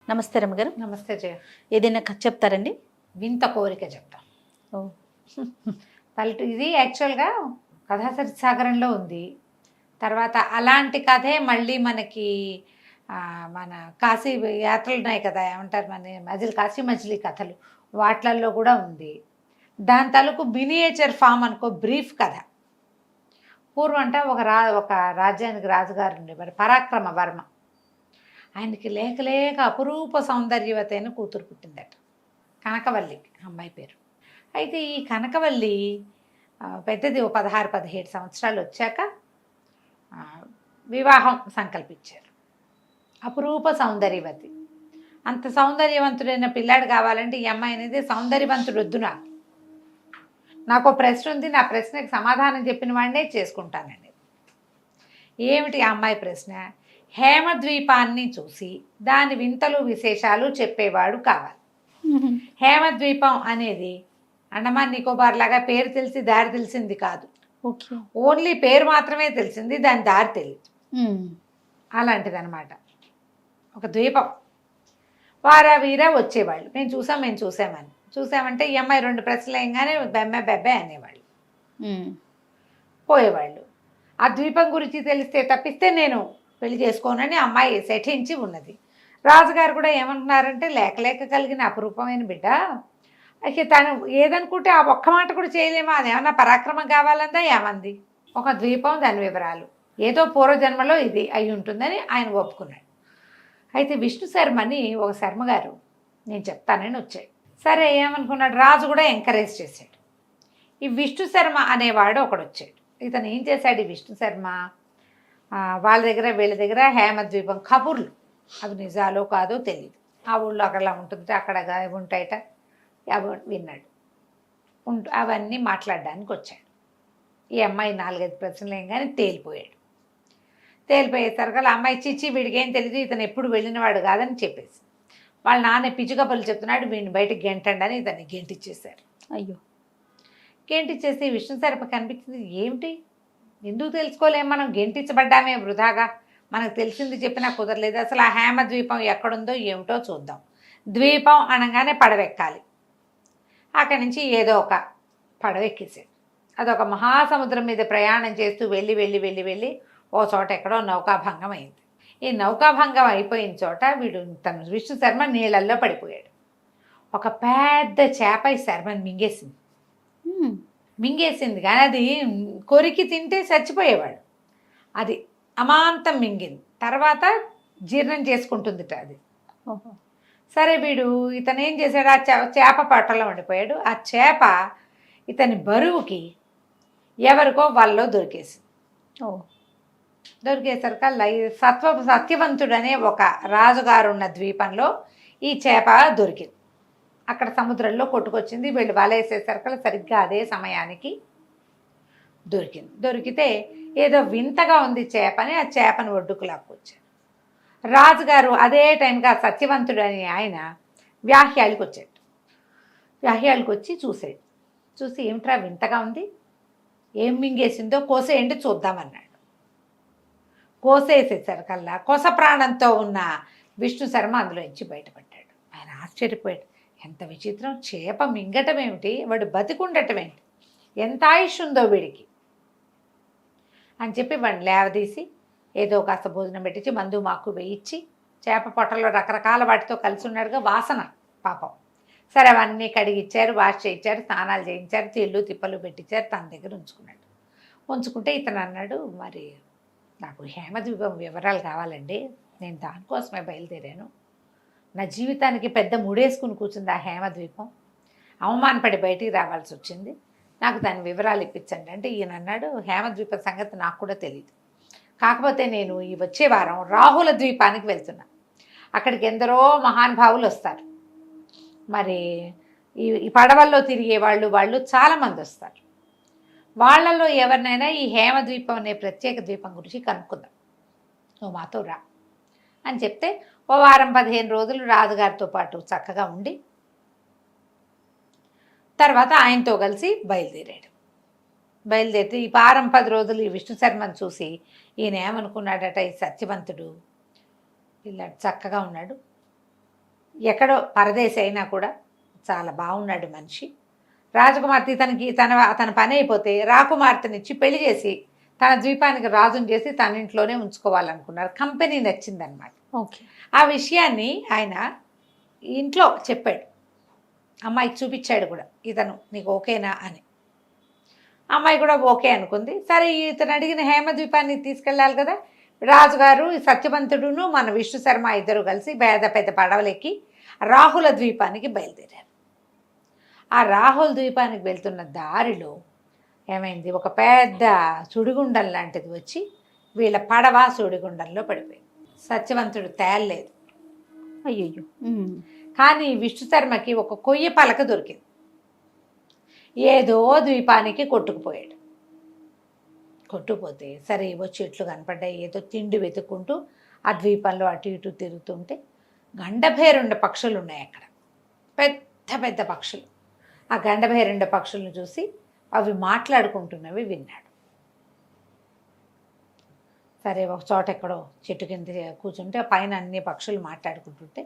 నమస్తే రమ్మగారు. నమస్తే జయ. ఏదైనా కథ చెప్తారండి? వింత కోరిక చెప్తాం. ఓ ఇది యాక్చువల్గా కథాసరిత్ సాగరంలో ఉంది. తర్వాత అలాంటి కథే మళ్ళీ మనకి మన కాశీ యాత్రలు ఉన్నాయి కదా, ఏమంటారు మన మజిలీ కాశీ మజిలీ కథలు, వాట్లల్లో కూడా ఉంది. దాని తాలూకు మినియేచర్ ఫామ్ అనుకో, బ్రీఫ్ కథ. పూర్వం అంటే ఒక రాజ్యానికి రాజుగారు ఉండేవారు, పరాక్రమ వర్మ. ఆయనకి లేక లేక అపురూప సౌందర్యవతి అయిన కూతురు పుట్టిందట, కనకవల్లి అమ్మాయి పేరు. అయితే ఈ కనకవల్లి పెద్దది, ఓ 16-17 సంవత్సరాలు వచ్చాక వివాహం సంకల్పించారు. అపురూప సౌందర్యవతి, అంత సౌందర్యవంతుడైన పిల్లాడు కావాలంటే ఈ అమ్మాయి అనేది సౌందర్యవంతుడు వద్దు, నాకు ప్రశ్న ఉంది, నా ప్రశ్నకి సమాధానం చెప్పిన వాడినే చేసుకుంటానండి. ఏమిటి ఆ అమ్మాయి ప్రశ్న? హేమద్వీపాన్ని చూసి దాని వింతలు విశేషాలు చెప్పేవాడు కావాలి. హేమద్వీపం అనేది అండమాన్ నికోబార్ లాగా పేరు తెలిసి దారి తెలిసింది కాదు. ఓన్లీ పేరు మాత్రమే తెలిసింది, దాని దారి తెలియదు. అలాంటిది అనమాట ఒక ద్వీపం. వారా వీరా వచ్చేవాళ్ళు, మేము చూసామని. చూసామంటే ఈ అమ్మాయి 2 ప్రశ్నలు వేయగానే బెబ్బే అనేవాళ్ళు, పోయేవాళ్ళు. ఆ ద్వీపం గురించి తెలిస్తే తప్పిస్తే నేను పెళ్లి చేసుకోనని అమ్మాయి సెఠించి ఉన్నది. రాజుగారు కూడా ఏమంటున్నారంటే, లేక కలిగిన అపురూపమైన బిడ్డ, అయితే తను ఏదనుకుంటే ఆ ఒక్క మాట కూడా చేయలేమా, అదేమన్నా పరాక్రమం కావాలందా ఏమంది. ఒక ద్వీపం, దాని వివరాలు, ఏదో పూర్వజన్మలో ఇది అయి ఉంటుందని ఆయన ఒప్పుకున్నాడు. అయితే విష్ణు శర్మని ఒక శర్మగారు నేను చెప్తానని వచ్చాడు. సరే ఏమనుకున్నాడు, రాజు కూడా ఎంకరేజ్ చేశాడు. ఈ విష్ణు శర్మ అనేవాడు ఒకడు వచ్చాడు. ఇతను ఏం చేశాడు, ఈ విష్ణు శర్మ వాళ్ళ దగ్గర వీళ్ళ దగ్గర హేమద్వీపం కబుర్లు, అవి నిజాలో కాదో తెలియదు, ఆ ఊళ్ళో అక్కడలా ఉంటుంది, అక్కడ ఉంటాయట, అవి విన్నాడు. అవన్నీ మాట్లాడడానికి వచ్చాడు. ఈ అమ్మాయి 4-5 ప్రశ్నలు ఏం కానీ తేలిపోయేసరికి ఆ అమ్మాయి చిచ్చి వీడికేం తెలియదు, ఇతను ఎప్పుడు వెళ్ళినవాడు కాదని చెప్పేసి వాళ్ళ నాన్న పిచ్చుకప్పలు చెప్తున్నాడు, వీడిని బయటకు గెంటండి అని ఇతన్ని గెంటిచ్చేశారు. అయ్యో, గెంటిచ్చేసి విష్ణు శర్మ కనిపించింది, ఏమిటి ఎందుకు తెలుసుకోలేం, మనం గెంటించబడ్డామే వృధాగా, మనకు తెలిసింది చెప్పినా కుదరలేదు, అసలు ఆ హేమద్వీపం ఎక్కడుందో ఏమిటో చూద్దాం. ద్వీపం అనగానే పడవెక్కాలి. అక్కడి నుంచి ఏదో ఒక పడవెక్కేసాడు. అదొక మహాసముద్రం మీద ప్రయాణం చేస్తూ వెళ్ళి ఓ చోట ఎక్కడో నౌకాభంగం అయింది. ఈ నౌకాభంగం అయిపోయిన చోట తను విష్ణు శర్మ నీళ్ళల్లో పడిపోయాడు. ఒక పెద్ద చేప ఈ శర్మని మింగేసింది కానీ అది కొరికి తింటే చచ్చిపోయేవాడు. అది అమాంతం మింగింది, తర్వాత జీర్ణం చేసుకుంటుందిట అది. సరే ఇతను ఏం చేశాడు, ఆ చేప పట్టలో ఉండిపోయాడు. ఆ చేప ఇతని బరువుకి ఎవరికో వాళ్ళలో దొరికేసరికి సత్యవంతుడనే ఒక రాజుగారు ఉన్న ద్వీపంలో ఈ చేప దొరికింది. అక్కడ సముద్రంలో కొట్టుకొచ్చింది. వీళ్ళు వలేసేసరికి సరిగ్గా అదే సమయానికి దొరికితే ఏదో వింతగా ఉంది చేపని, ఆ చేపను ఒడ్డుకు లాక్కొచ్చారు. రాజుగారు అదే టైంగా సత్యవంతుడు అని ఆయన వ్యాహ్యాలకు వచ్చాడు. వ్యాహ్యాలకు వచ్చి చూసి ఏమిట్రా వింతగా ఉంది, ఏం మింగేసిందో కోసేయండి చూద్దామన్నాడు. కోసేసేసరికల్లా కొస ప్రాణంతో ఉన్న విష్ణు శర్మ అందులో నుంచి బయటపడ్డాడు. ఆయన ఆశ్చర్యపోయాడు, ఎంత విచిత్రం, చేప మింగటం ఏమిటి, వాడు బతికుండటం ఏంటి, ఎంత ఆయుష్ ఉందో వీడికి అని చెప్పి వాడిని లేవదీసి ఏదో కాస్త భోజనం పెట్టించి మందు మాకు వేయించి, చేప పొట్టలో రకరకాల వాటితో కలిసి ఉన్నాడుగా వాసన పాపం. సరే అవన్నీ కడిగిచ్చారు, వాష్ చేయించారు, స్నానాలు చేయించారు, తిళ్ళు తిప్పలు పెట్టించారు, తన దగ్గర ఉంచుకుంటే ఇతను అన్నాడు, మరి నాకు హేమద్వీపం వివరాలు కావాలండి, నేను దానికోసమే బయలుదేరాను, నా జీవితానికి పెద్ద ముడేసుకుని కూర్చుంది ఆ హేమద్వీపం, అవమానపడి బయటికి రావాల్సి వచ్చింది, నాకు దాని వివరాలు ఇప్పించండి అంటే ఈయన అన్నాడు, హేమద్వీపం సంగతి నాకు కూడా తెలియదు, కాకపోతే నేను ఈ వచ్చే వారం రాహుల ద్వీపానికి వెళ్తున్నా, అక్కడికి ఎందరో మహానుభావులు వస్తారు, మరి ఈ పడవల్లో తిరిగే వాళ్ళు చాలామంది వస్తారు, వాళ్ళల్లో ఎవరినైనా ఈ హేమద్వీపం అనే ప్రత్యేక ద్వీపం గురించి కనుక్కుందాం, నువ్వు మాతో రా అని చెప్తే ఓ 10-15 రోజులు రాజుగారితో పాటు చక్కగా ఉండి తర్వాత ఆయనతో కలిసి బయలుదేరితే ఈ 10 రోజులు ఈ విష్ణు శర్మను చూసి ఈయన ఏమనుకున్నాడట, ఈ సత్యవంతుడు పిల్లాడు చక్కగా ఉన్నాడు, ఎక్కడో పరదేశి అయినా కూడా చాలా బాగున్నాడు మనిషి. రాజకుమార్తె తన పని అయిపోతే రాకుమార్తెనిచ్చి పెళ్లి చేసి తన ద్వీపానికి రాజుని చేసి తన ఇంట్లోనే ఉంచుకోవాలనుకున్నారు. కంపెనీ నచ్చిందనమాట. ఓకే. ఆ విషయాన్ని ఆయన ఇంట్లో చెప్పాడు. అమ్మాయికి చూపించాడు కూడా, ఇతను నీకు ఓకేనా అని. అమ్మాయి కూడా ఓకే అనుకుంది. సరే ఇతను అడిగిన హేమద్వీపాన్ని తీసుకెళ్ళాలి కదా. రాజుగారు సత్యవంతుడును మన విష్ణు శర్మ ఇద్దరు కలిసి పెద్ద పెద్ద పడవలెక్కి రాహుల ద్వీపానికి బయలుదేరారు. ఆ రాహుల్ ద్వీపానికి వెళ్తున్న దారిలో ఏమైంది, ఒక పెద్ద సుడిగుండం లాంటిది వచ్చి వీళ్ళ పడవ సుడిగుండంలో పడిపోయింది. సత్యవంతుడు తేలలేదు. అయ్యయ్యో. కానీ విష్ణు శర్మకి ఒక కొయ్య పలక దొరికింది. ఏదో ద్వీపానికి కొట్టుకుపోయాడు. కొట్టుకుపోతే సరే ఏవో చెట్లు కనపడ్డాయి. ఏదో తిండి వెతుక్కుంటూ ఆ ద్వీపంలో అటు ఇటు తిరుగుతుంటే గండభేరుండ పక్షులు ఉన్నాయి అక్కడ, పెద్ద పెద్ద పక్షులు. ఆ గండభేరుండ పక్షులను చూసి అవి మాట్లాడుకుంటున్నవి విన్నాడు. సరే ఒక చోట ఎక్కడో చెట్టు కింద కూర్చుంటే పైన అన్ని పక్షులు మాట్లాడుకుంటుంటే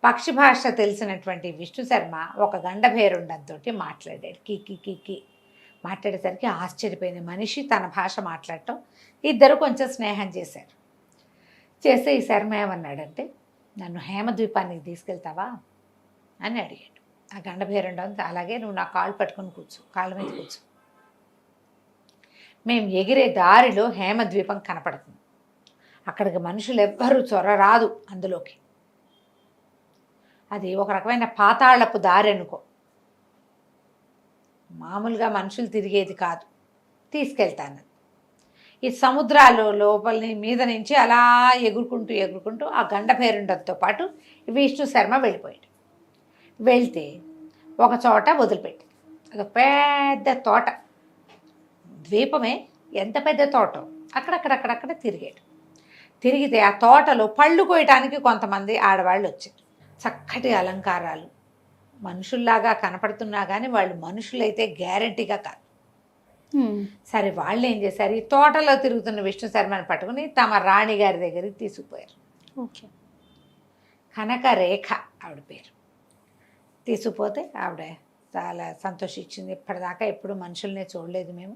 పక్షి భాష తెలిసినటువంటి విష్ణు శర్మ ఒక గండభేరుండంతో మాట్లాడాడు. కి మాట్లాడేసరికి ఆశ్చర్యపోయింది. మనిషి తన భాష మాట్లాడటం. ఇద్దరు కొంచెం స్నేహం చేశారు. చేస్తే ఈ శర్మ ఏమన్నాడంటే, నన్ను హేమద్వీపానికి తీసుకెళ్తావా అని అడిగాడు. ఆ గండభేరుండం, అలాగే నువ్వు నా కాళ్ళు పట్టుకొని కూర్చో, కాళ్ళ మీద కూర్చో. మేము ఎగిరే దారిలో హేమద్వీపం కనపడుతుంది. అక్కడికి మనుషులు ఎవ్వరూ చొరరాదు అందులోకి. అది ఒక రకమైన పాతాళపు దారి అనుకో, మామూలుగా మనుషులు తిరిగేది కాదు. తీసుకెళ్తాను. ఈ సముద్రాలు లోపలి మీద నుంచి అలా ఎగురుకుంటూ ఆ గండభేరుండంతో పాటు విష్ణు శర్మ వెళ్ళిపోయాడు. వెళ్తే ఒక చోట వదిలిపెట్టి, అది పెద్ద తోట, ద్వీపమే, ఎంత పెద్ద తోట. అక్కడక్కడ తిరిగాడు. తిరిగితే ఆ తోటలో పళ్ళు కోయటానికి కొంతమంది ఆడవాళ్ళు వచ్చారు. చక్కటి అలంకారాలు, మనుషుల్లాగా కనపడుతున్నా కానీ వాళ్ళు మనుషులైతే గ్యారంటీగా కాదు. సరే వాళ్ళు ఏం చేశారు, ఈ తోటలో తిరుగుతున్న విష్ణు శర్మని పట్టుకుని తమ రాణి గారి దగ్గరికి తీసుకుపోయారు. ఓకే. కనకరేఖ ఆవిడ పేరు. తీసుకుపోతే ఆవిడ చాలా సంతోషించింది. ఇప్పటిదాకా ఎప్పుడు మనుషుల్నే చూడలేదు మేము,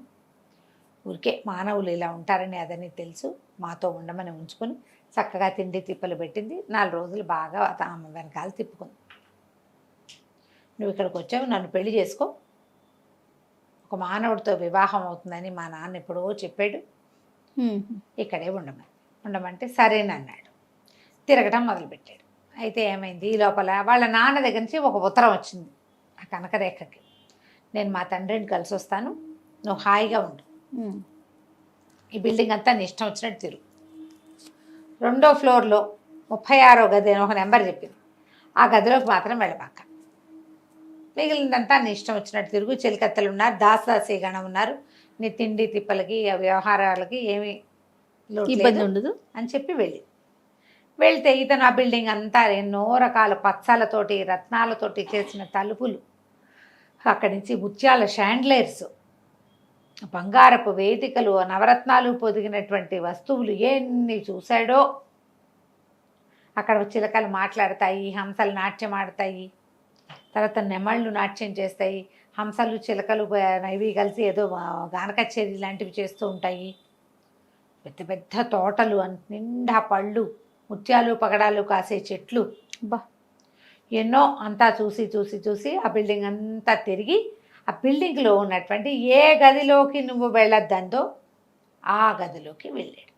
ఊరికే మానవులు ఇలా ఉంటారని అదని తెలుసు, మాతో ఉండమని ఉంచుకొని చక్కగా తిండి తిప్పలు పెట్టింది. 4 రోజులు బాగా ఆమె వెనకాల తిప్పుకుంది. నువ్వు ఇక్కడికి వచ్చావు, నన్ను పెళ్లి చేసుకో, ఒక మానవుడితో వివాహం అవుతుందని మా నాన్న ఎప్పుడో చెప్పాడు, ఇక్కడే ఉండమంటే సరేనన్నాడు. తిరగటం మొదలుపెట్టాడు. అయితే ఏమైంది, ఈ లోపల వాళ్ళ నాన్న దగ్గర నుంచి ఒక ఉత్తరం వచ్చింది ఆ కనకరేఖకి. నేను మా తండ్రిని కలిసి వస్తాను, నువ్వు హాయిగా ఉండు, ఈ బిల్డింగ్ అంతా నీ ఇష్టం వచ్చినట్టు తిరుగు. 2వ ఫ్లోర్లో 36వ గది అని ఒక నెంబర్ చెప్పింది. ఆ గదిలోకి మాత్రం వెళ్ళబాక, మిగిలిందంతా నీ ఇష్టం వచ్చినట్టు తిరుగు. చెలికత్తెలు ఉన్నారు, దాసదాసీగణం ఉన్నారు, నీ తిండి తిప్పలకి వ్యవహారాలకి ఏమీ ఇబ్బంది ఉండదు అని చెప్పి వెళ్తే ఇతను ఆ బిల్డింగ్ అంతా ఎన్నో రకాల పచ్చలతోటి రత్నాలతోటి చేసిన తలుపులు, అక్కడి నుంచి ముత్యాల షాండ్లైర్స్, బంగారపు వేదికలు, నవరత్నాలు పొదిగినటువంటి వస్తువులు ఎన్ని చూశాడో. అక్కడ చిలకలు మాట్లాడతాయి, హంసలు నాట్యం ఆడతాయి, తర్వాత నెమళ్ళు నాట్యం చేస్తాయి, హంసలు చిలకలు ఇవి కలిసి ఏదో గాన కచేరీ లాంటివి చేస్తూ ఉంటాయి. పెద్ద పెద్ద తోటలు, నిండా పళ్ళు, ముత్యాలు పగడాలు కాసే చెట్లు, ఎన్నో. అంతా చూసి ఆ బిల్డింగ్ అంతా తిరిగి ఆ బిల్డింగ్లో ఉన్నటువంటి ఏ గదిలోకి నువ్వు వెళ్ళొద్దందో ఆ గదిలోకి వెళ్ళాడు.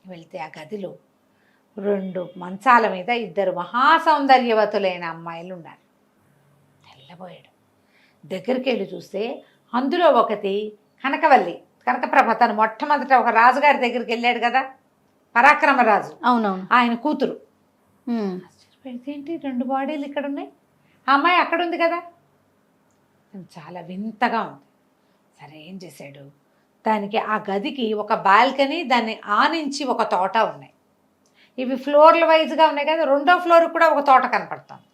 వెళ్తే ఆ గదిలో 2 మంచాల మీద 2 మహాసౌందర్యవతులైన అమ్మాయిలు ఉన్నారు. తెల్లబోయాడు. దగ్గరికి వెళ్ళి చూస్తే అందులో ఒకటి కనకవల్లి, కనకప్రభ. తను మొట్టమొదట ఒక రాజుగారి దగ్గరికి వెళ్ళాడు కదా, పరాక్రమరాజు, అవునవును, ఆయన కూతురు. ఏంటి 2 బాడీలు ఇక్కడ ఉన్నాయి, ఆ అమ్మాయి అక్కడ ఉంది కదా, చాలా వింతగా ఉంది. సరే ఏం చేశాడు, దానికి ఆ గదికి ఒక బాల్కనీ, దాన్ని ఆనించి ఒక తోట ఉన్నాయి. ఇవి ఫ్లోర్ల వైజ్గా ఉన్నాయి కదా, 2వ ఫ్లోర్కి కూడా ఒక తోట కనపడుతుంది.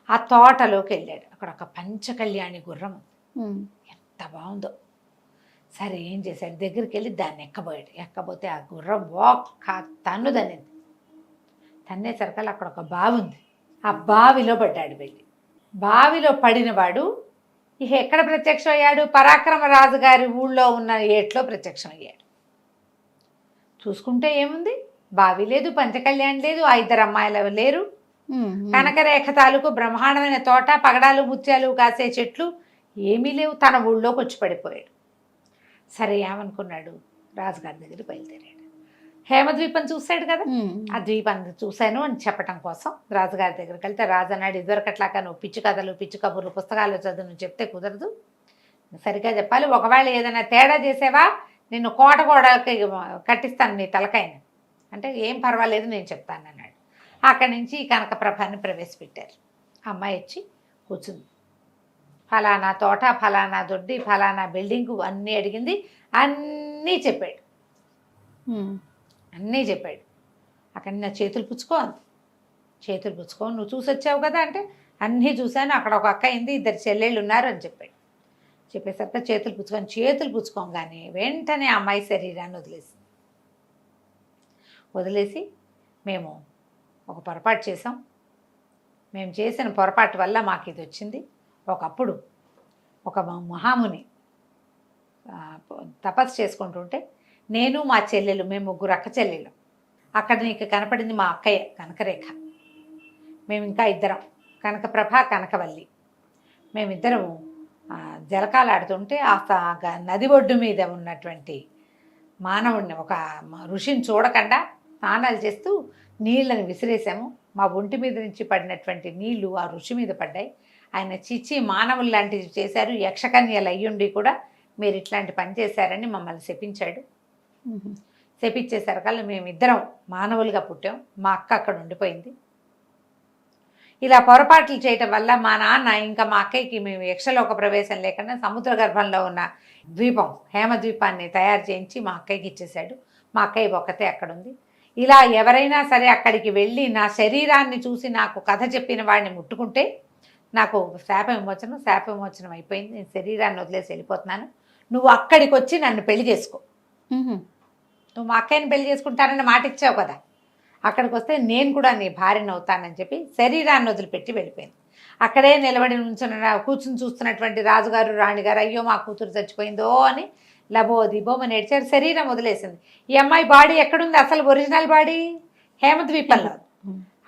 ఆ తోటలోకి వెళ్ళాడు. అక్కడ ఒక పంచకళ్యాణి గుర్రం, ఎంత బాగుందో. సరే ఏం చేశాడు, దగ్గరికి వెళ్ళి దాన్ని ఎక్కబోతే ఆ గుర్రం ఒక్క తన్ను తన్నేసరికల్లా అక్కడ ఒక బావి ఉంది. ఆ బావిలో పడ్డాడు వెళ్ళి. బావిలో పడినవాడు ఇక ఎక్కడ ప్రత్యక్షం అయ్యాడు? పరాక్రమ రాజు గారి ఊళ్ళో ఉన్న ఏట్లో ప్రత్యక్షం అయ్యాడు. చూసుకుంటే ఏముంది, బావి లేదు, పంచకళ్యాణ్ లేదు, ఆ ఇద్దరు అమ్మాయిలు లేరు, కనకరేఖ తాలూకు బ్రహ్మాండమైన తోట, పగడాలు ముత్యాలు కాసే చెట్లు ఏమీ లేవు. తన ఊళ్ళోకి వచ్చి పడిపోయాడు. సరే ఏమనుకున్నాడు, రాజుగారి దగ్గర బయలుదేరాడు. హేమద్వీపం చూశాడు కదా, ఆ ద్వీపాన్ని చూశాను అని చెప్పడం కోసం రాజుగారి దగ్గరికి వెళ్తే రాజు అన్నాడు, ఇదివరకట్లాగా నువ్వు పిచ్చి కథలు పిచ్చి కబుర్లు పుస్తకాలు చదువు నువ్వు చెప్తే కుదరదు, సరిగ్గా చెప్పాలి. ఒకవేళ ఏదైనా తేడా చేసేవా నిన్ను కోట కట్టిస్తాను నీ తలకాయని అంటే, ఏం పర్వాలేదు నేను చెప్తాను అన్నాడు. అక్కడి నుంచి కనకప్రభాన్ని ప్రవేశపెట్టారు. అమ్మాయి వచ్చి కూర్చుంది. ఫలానా తోట, ఫలానా దొడ్డి, ఫలానా బిల్డింగు అన్నీ అడిగింది. అన్నీ చెప్పాడు. అన్నీ చెప్పాడు. అక్కడ నా చేతులు పుచ్చుకో అంది. చేతులు పుచ్చుకో, నువ్వు చూసి వచ్చావు కదా అంటే, అన్నీ చూశాను, అక్కడ ఒక అక్క అయింది, ఇద్దరు చెల్లెళ్ళు ఉన్నారు అని చెప్పాడు. చెప్పేసరికి చేతులు పుచ్చుకోగానే వెంటనే అమ్మాయి శరీరాన్ని వదిలేసి మేము ఒక పొరపాటు చేసాం, మేము చేసిన పొరపాటు వల్ల మాకు ఇది వచ్చింది. ఒకప్పుడు ఒక మహాముని తపస్సు చేసుకుంటుంటే నేను మా చెల్లెలు, మేము ముగ్గురు అక్క చెల్లెలు, అక్కడ నీకు కనపడింది మా అక్కయ్య కనకరేఖ, మేము ఇంకా ఇద్దరం కనకప్రభ కనకవల్లి, మేమిద్దరము జలకాలు ఆడుతుంటే ఆ నది ఒడ్డు మీద ఉన్నటువంటి మానవుడిని, ఒక ఋషిని చూడకుండా స్నానాలు చేస్తూ నీళ్ళని విసిరేసాము. మా ఒంటి మీద నుంచి పడినటువంటి నీళ్లు ఆ ఋషి మీద పడ్డాయి. ఆయన చిచ్చి మానవులు లాంటివి చేశారు, యక్షకన్యలు అయ్యుండి కూడా మీరు ఇట్లాంటి పని చేశారని మమ్మల్ని శపించాడు. శపించేసరికల్లా మేమిద్దరం మానవులుగా పుట్టాం, మా అక్క అక్కడ ఉండిపోయింది. ఇలా పొరపాట్లు చేయటం వల్ల మా నాన్న ఇంకా మా అక్కయ్యకి మేము యక్షలోక ప్రవేశం లేకుండా సముద్ర గర్భంలో ఉన్న ద్వీపం హేమద్వీపాన్ని తయారు చేయించి మా అక్కయ్యకి ఇచ్చేశాడు. మా అక్కయ్య ఒక్కతే అక్కడ ఉంది. ఇలా ఎవరైనా సరే అక్కడికి వెళ్ళి నా శరీరాన్ని చూసి నాకు కథ చెప్పిన వాడిని ముట్టుకుంటే నాకు శాప విమోచనం అయిపోయింది, నేను శరీరాన్ని వదిలేసి వెళ్ళిపోతున్నాను, నువ్వు అక్కడికి వచ్చి నన్ను పెళ్లి చేసుకో, నువ్వు మా అక్కయ్యని పెళ్లి చేసుకుంటానని మాట ఇచ్చావు కదా, అక్కడికి వస్తే నేను కూడా నీ భార్యను అవుతానని చెప్పి శరీరాన్ని వదిలిపెట్టి వెళ్ళిపోయింది. అక్కడే నిలబడి కూర్చుని చూస్తున్నటువంటి రాజుగారు రాణిగారు అయ్యో మా కూతురు చచ్చిపోయిందో అని లబో దిబోమని ఏడ్చారు. శరీరం వదిలేసింది. ఈ అమ్మాయి బాడీ ఎక్కడుంది, అసలు ఒరిజినల్ బాడీ హేమద్వీపంలో,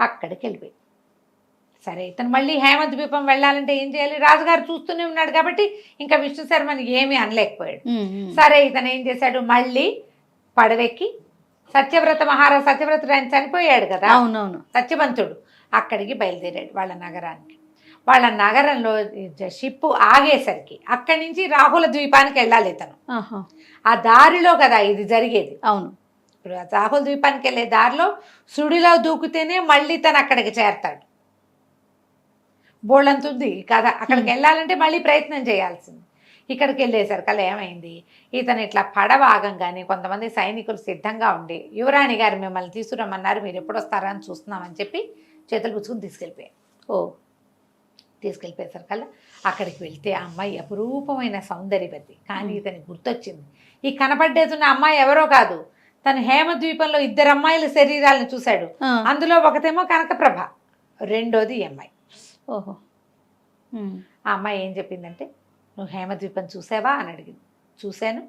అక్కడికి వెళ్ళిపోయింది. సరే ఇతను మళ్ళీ హేమద్వీపం వెళ్ళాలంటే ఏం చేయాలి, రాజుగారు చూస్తూనే ఉన్నాడు కాబట్టి ఇంకా విష్ణు శర్మని ఏమీ అనలేకపోయాడు. సరే ఇతను ఏం చేశాడు, మళ్ళీ పడవెక్కి సత్యవ్రత మహారాజు, సత్యవ్రతుడు ఆయన చనిపోయాడు కదా, అవునవును, సత్యవంతుడు, అక్కడికి బయలుదేరాడు వాళ్ళ నగరానికి. వాళ్ళ నగరంలో షిప్ ఆగేసరికి అక్కడి నుంచి రాహుల ద్వీపానికి వెళ్ళాలి ఇతను. ఆ దారిలో కదా ఇది జరిగేది. అవును, ఇప్పుడు రాహుల ద్వీపానికి వెళ్ళే దారిలో సుడిలో దూకితేనే మళ్ళీ తను అక్కడికి చేరతాడు. బోళ్ళంతుంది కథ. అక్కడికి వెళ్ళాలంటే మళ్ళీ ప్రయత్నం చేయాల్సింది. ఇక్కడికి వెళ్ళేసరికల్లా ఏమైంది, ఇతను ఇట్లా పడవ ఆగంగానే కొంతమంది సైనికులు సిద్ధంగా ఉండి యువరాణి గారు మిమ్మల్ని తీసుకురమ్మన్నారు, మీరు ఎప్పుడు వస్తారా అని చూస్తున్నామని చెప్పి చేతులు పుచ్చుకుని తీసుకెళ్ళిపోయారు. తీసుకెళ్ళిపోయేసరికల్లా అక్కడికి వెళ్తే ఆ అమ్మాయి అపురూపమైన సౌందర్యవతి. కానీ ఇతనికి గుర్తొచ్చింది, ఈ కనపడ్డేతున్న అమ్మాయి ఎవరో కాదు, తను హేమద్వీపంలో ఇద్దరు అమ్మాయిల శరీరాలను చూశాడు. అందులో ఒకతేమో కనకప్రభ, రెండోది ఈ అమ్మాయి. ఓహో. ఆ అమ్మాయి ఏం చెప్పిందంటే, నువ్వు హేమద్వీపం చూసావా అని అడిగింది. చూశాను,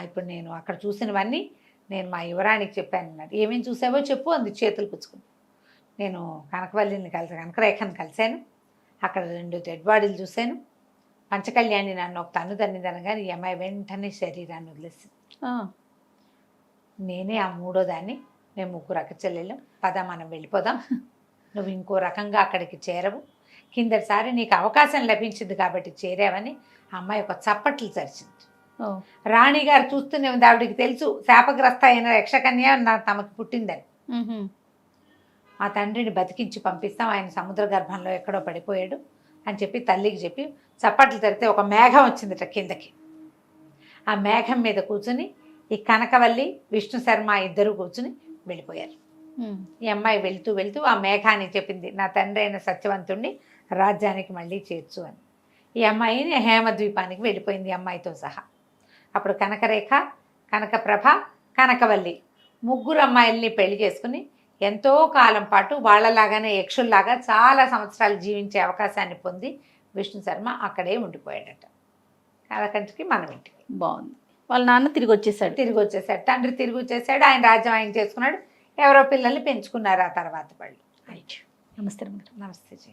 ఇప్పుడు నేను అక్కడ చూసినవన్నీ నేను మా యువరాణికి చెప్పాను అన్నాడు. ఏమేమి చూసావో చెప్పు అంది చేతులు పుచ్చుకుని. నేను కనకవల్లిని కనకరేఖను కలిశాను, అక్కడ 2 డెడ్ బాడీలు చూశాను, పంచకళ్యాణి నన్ను ఒక తన్ను తన్నిదనగానే ఈ అమ్మాయి వెంటనే శరీరాన్ని వదిలేసింది. నేనే ఆ 3వ దాన్ని, మేము 3 అక్క చెల్లెళ్ళం, పద మనం వెళ్ళిపోదాం, నువ్వు ఇంకో రకంగా అక్కడికి చేరవు, కిందటిసారి నీకు అవకాశం లభించింది కాబట్టి చేరావని ఆ అమ్మాయి ఒక చప్పట్లు చరిచింది. రాణిగారు చూస్తూనే ఉంది, ఆవిడికి తెలుసు శాపగ్రస్త అయిన యక్షకన్య తమకు పుట్టిందని. ఆ తండ్రిని బతికించి పంపిస్తాం, ఆయన సముద్ర గర్భంలో ఎక్కడో పడిపోయాడు అని చెప్పి తల్లికి చెప్పి చప్పట్లు తరితే ఒక మేఘం వచ్చిందిట కిందకి. ఆ మేఘం మీద కూర్చుని ఈ కనకవల్లి విష్ణు శర్మ ఇద్దరు కూర్చుని వెళ్ళిపోయారు. ఈ అమ్మాయి వెళ్తూ వెళ్తూ ఆ మేఘాన్ని చెప్పింది, నా తండ్రి అయిన సత్యవంతుణ్ణి రాజ్యానికి మళ్ళీ చేర్చు అని. ఈ అమ్మాయిని హేమద్వీపానికి వెళ్ళిపోయింది అమ్మాయితో సహా. అప్పుడు కనకరేఖ, కనకప్రభ, కనకవల్లి 3 అమ్మాయిల్ని పెళ్లి చేసుకుని ఎంతో కాలం పాటు వాళ్ళలాగానే యక్షుల్లాగా చాలా సంవత్సరాలు జీవించే అవకాశాన్ని పొంది విష్ణు శర్మ అక్కడే ఉండిపోయాడట. కాలకంటికి మనం ఇంటికి. బాగుంది. వాళ్ళ నాన్న తిరిగి వచ్చేసాడు. తిరిగి వచ్చేసాడు, తండ్రి తిరిగి వచ్చేసాడు, ఆయన రాజ్యం ఆయన చేసుకున్నాడు, ఎవరో పిల్లల్ని పెంచుకున్నారు ఆ తర్వాత వాళ్ళు. నమస్తే రమగారు. నమస్తే జయ.